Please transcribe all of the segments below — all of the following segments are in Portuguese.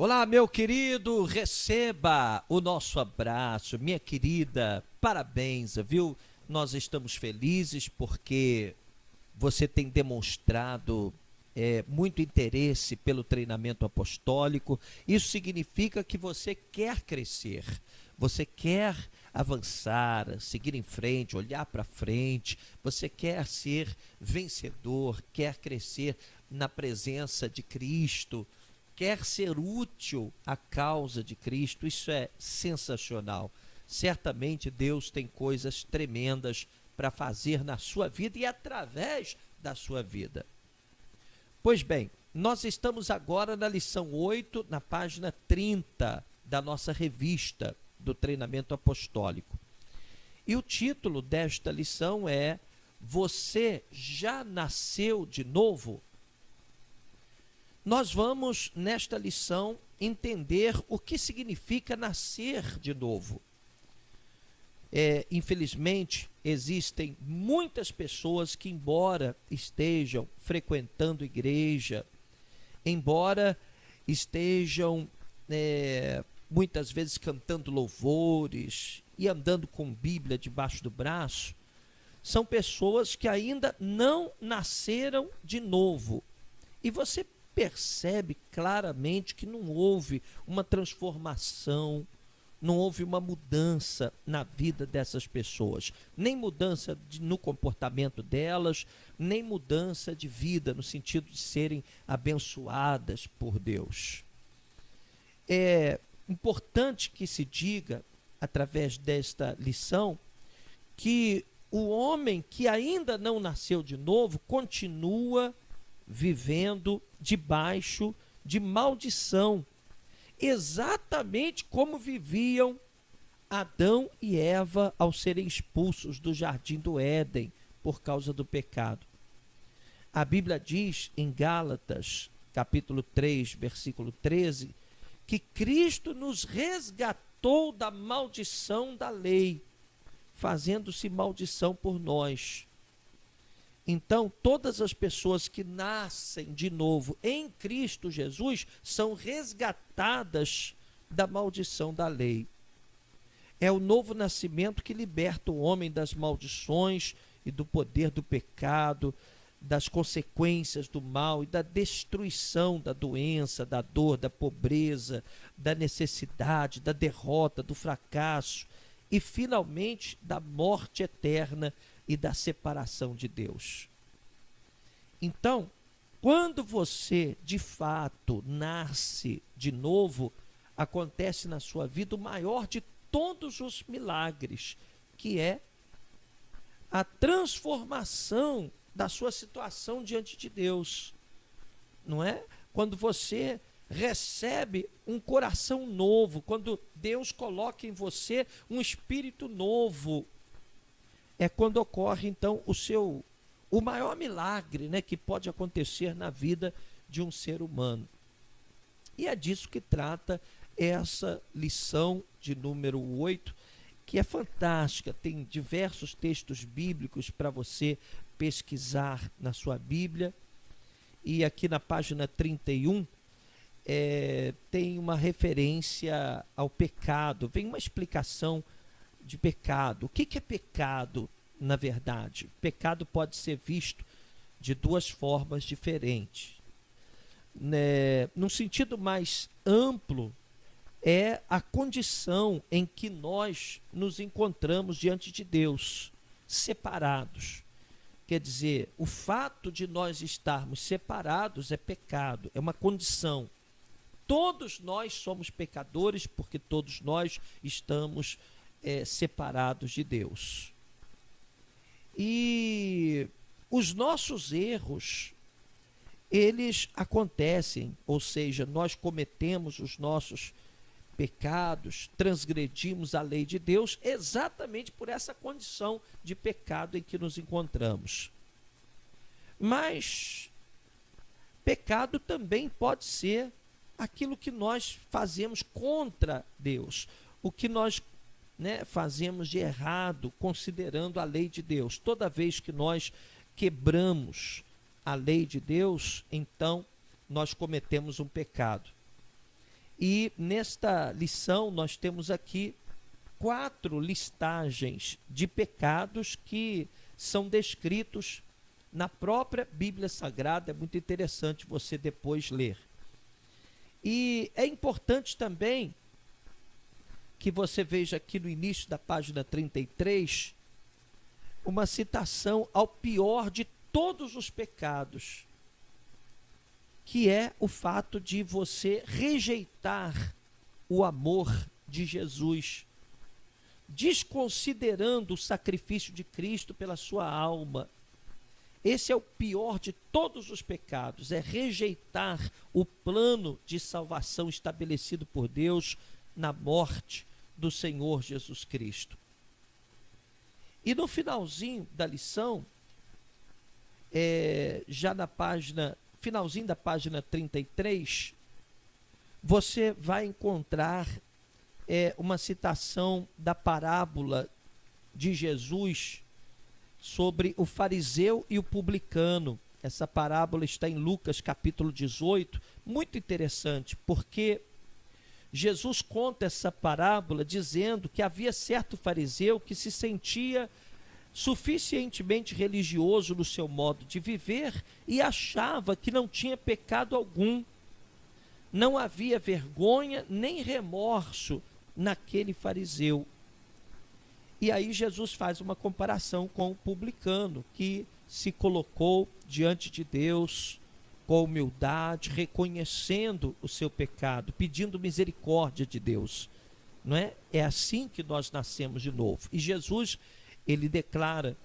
Olá, meu querido, receba o nosso abraço, minha querida, parabéns, viu? Nós estamos felizes porque você tem demonstrado muito interesse pelo treinamento apostólico. Isso significa que você quer crescer, você quer avançar, seguir em frente, olhar para frente, você quer ser vencedor, quer crescer na presença de Cristo, quer ser útil à causa de Cristo. Isso é sensacional. Certamente Deus tem coisas tremendas para fazer na sua vida e através da sua vida. Pois bem, nós estamos agora na lição 8, na página 30 da nossa revista do treinamento apostólico. E o título desta lição é: Você já nasceu de novo? Nós vamos, nesta lição, entender o que significa nascer de novo. Infelizmente, existem muitas pessoas que, embora estejam frequentando igreja, embora estejam muitas vezes cantando louvores e andando com Bíblia debaixo do braço, são pessoas que ainda não nasceram de novo. E você percebe claramente que não houve uma transformação, não houve uma mudança na vida dessas pessoas, nem mudança no comportamento delas, nem mudança de vida, no sentido de serem abençoadas por Deus. É importante que se diga, através desta lição, que o homem que ainda não nasceu de novo continua vivendo debaixo de maldição, exatamente como viviam Adão e Eva ao serem expulsos do jardim do Éden por causa do pecado. A Bíblia diz em Gálatas, capítulo 3, versículo 13, que Cristo nos resgatou da maldição da lei, fazendo-se maldição por nós. Então, todas as pessoas que nascem de novo em Cristo Jesus são resgatadas da maldição da lei. É o novo nascimento que liberta o homem das maldições e do poder do pecado, das consequências do mal e da destruição da doença, da dor, da pobreza, da necessidade, da derrota, do fracasso e, finalmente, da morte eterna e da separação de Deus. Então, quando você de fato nasce de novo, acontece na sua vida o maior de todos os milagres, que é a transformação da sua situação diante de Deus. Não é? Quando você recebe um coração novo, quando Deus coloca em você um espírito novo, é quando ocorre, então, o maior milagre, né, que pode acontecer na vida de um ser humano. E é disso que trata essa lição de número 8, que é fantástica. Tem diversos textos bíblicos para você pesquisar na sua Bíblia. E aqui na página 31, tem uma referência ao pecado, vem uma explicação de pecado. O que é pecado, na verdade? Pecado pode ser visto de duas formas diferentes. Num sentido mais amplo, é a condição em que nós nos encontramos diante de Deus, separados. Quer dizer, o fato de nós estarmos separados é pecado, é uma condição. Todos nós somos pecadores porque todos nós estamos separados de Deus. E os nossos erros, eles acontecem, ou seja, nós cometemos os nossos pecados, transgredimos a lei de Deus exatamente por essa condição de pecado em que nos encontramos. Mas pecado também pode ser aquilo que nós fazemos contra Deus, o que nós fazemos de errado, considerando a lei de Deus. Toda vez que nós quebramos a lei de Deus, então nós cometemos um pecado. E nesta lição nós temos aqui 4 listagens de pecados que são descritos na própria Bíblia Sagrada. É muito interessante você depois ler. E é importante também que você veja aqui no início da página 33 uma citação ao pior de todos os pecados, que é o fato de você rejeitar o amor de Jesus, desconsiderando o sacrifício de Cristo pela sua alma. Esse é o pior de todos os pecados, é rejeitar o plano de salvação estabelecido por Deus na morte do Senhor Jesus Cristo. E no finalzinho da lição, já na finalzinho da página 33, você vai encontrar uma citação da parábola de Jesus sobre o fariseu e o publicano. Essa parábola está em Lucas capítulo 18, muito interessante, porque Jesus conta essa parábola dizendo que havia certo fariseu que se sentia suficientemente religioso no seu modo de viver e achava que não tinha pecado algum. Não havia vergonha nem remorso naquele fariseu. E aí Jesus faz uma comparação com o publicano, que se colocou diante de Deus com humildade, reconhecendo o seu pecado, pedindo misericórdia de Deus. Não é? É assim que nós nascemos de novo. E Jesus, ele declara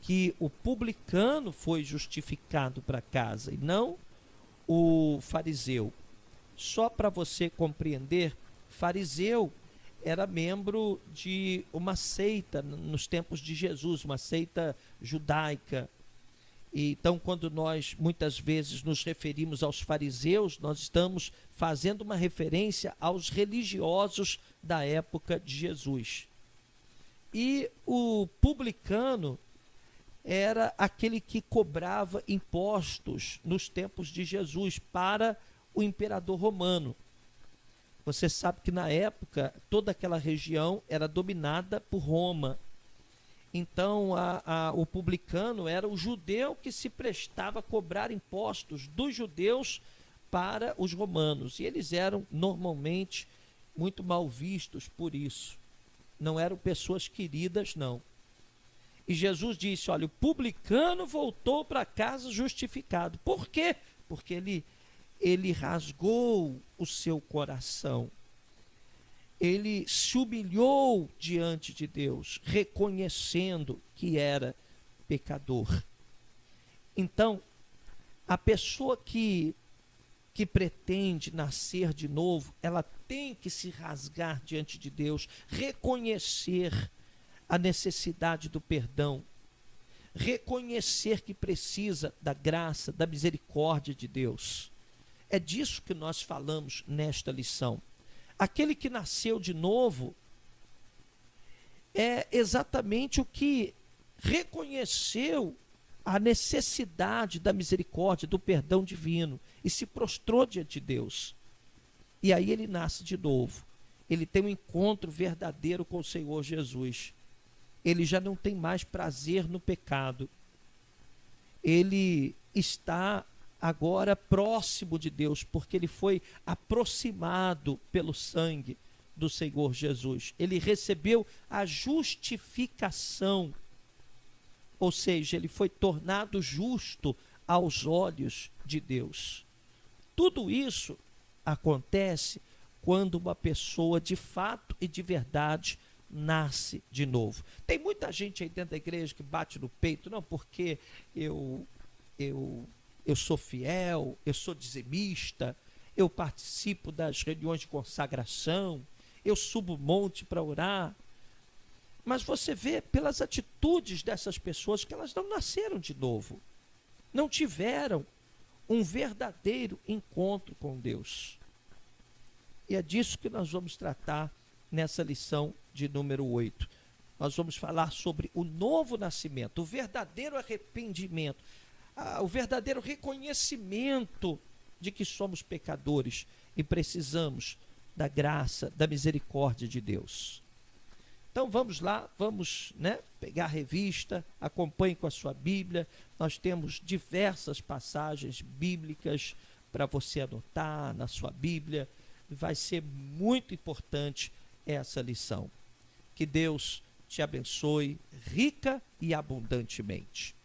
que o publicano foi justificado para casa e não o fariseu. Só para você compreender, fariseu era membro de uma seita nos tempos de Jesus, uma seita judaica. E então, quando nós muitas vezes nos referimos aos fariseus, nós estamos fazendo uma referência aos religiosos da época de Jesus. E o publicano era aquele que cobrava impostos nos tempos de Jesus para o imperador romano. Você sabe que na época toda aquela região era dominada por Roma. Então o publicano era o judeu que se prestava a cobrar impostos dos judeus para os romanos. E eles eram normalmente muito mal vistos por isso. Não eram pessoas queridas, não. E Jesus disse, olha, o publicano voltou para casa justificado. Por quê? Porque ele rasgou o seu coração. Ele se humilhou diante de Deus, reconhecendo que era pecador. Então, a pessoa que pretende nascer de novo, ela tem que se rasgar diante de Deus, reconhecer a necessidade do perdão, reconhecer que precisa da graça, da misericórdia de Deus. É disso que nós falamos nesta lição. Aquele que nasceu de novo é exatamente o que reconheceu a necessidade da misericórdia, do perdão divino e se prostrou diante de Deus. E aí ele nasce de novo. Ele tem um encontro verdadeiro com o Senhor Jesus. Ele já não tem mais prazer no pecado. Ele está agora próximo de Deus, porque ele foi aproximado pelo sangue do Senhor Jesus. Ele recebeu a justificação, ou seja, ele foi tornado justo aos olhos de Deus. Tudo isso acontece quando uma pessoa de fato e de verdade nasce de novo. Tem muita gente aí dentro da igreja que bate no peito, não, porque eu sou fiel, eu sou dizimista, eu participo das reuniões de consagração, eu subo o monte para orar. Mas você vê pelas atitudes dessas pessoas que elas não nasceram de novo, não tiveram um verdadeiro encontro com Deus. E é disso que nós vamos tratar nessa lição de número 8. Nós vamos falar sobre o novo nascimento, o verdadeiro arrependimento, o verdadeiro reconhecimento de que somos pecadores e precisamos da graça, da misericórdia de Deus. Então vamos lá, vamos, pegar a revista, acompanhe com a sua Bíblia. Nós temos diversas passagens bíblicas para você anotar na sua Bíblia. Vai ser muito importante essa lição. Que Deus te abençoe rica e abundantemente.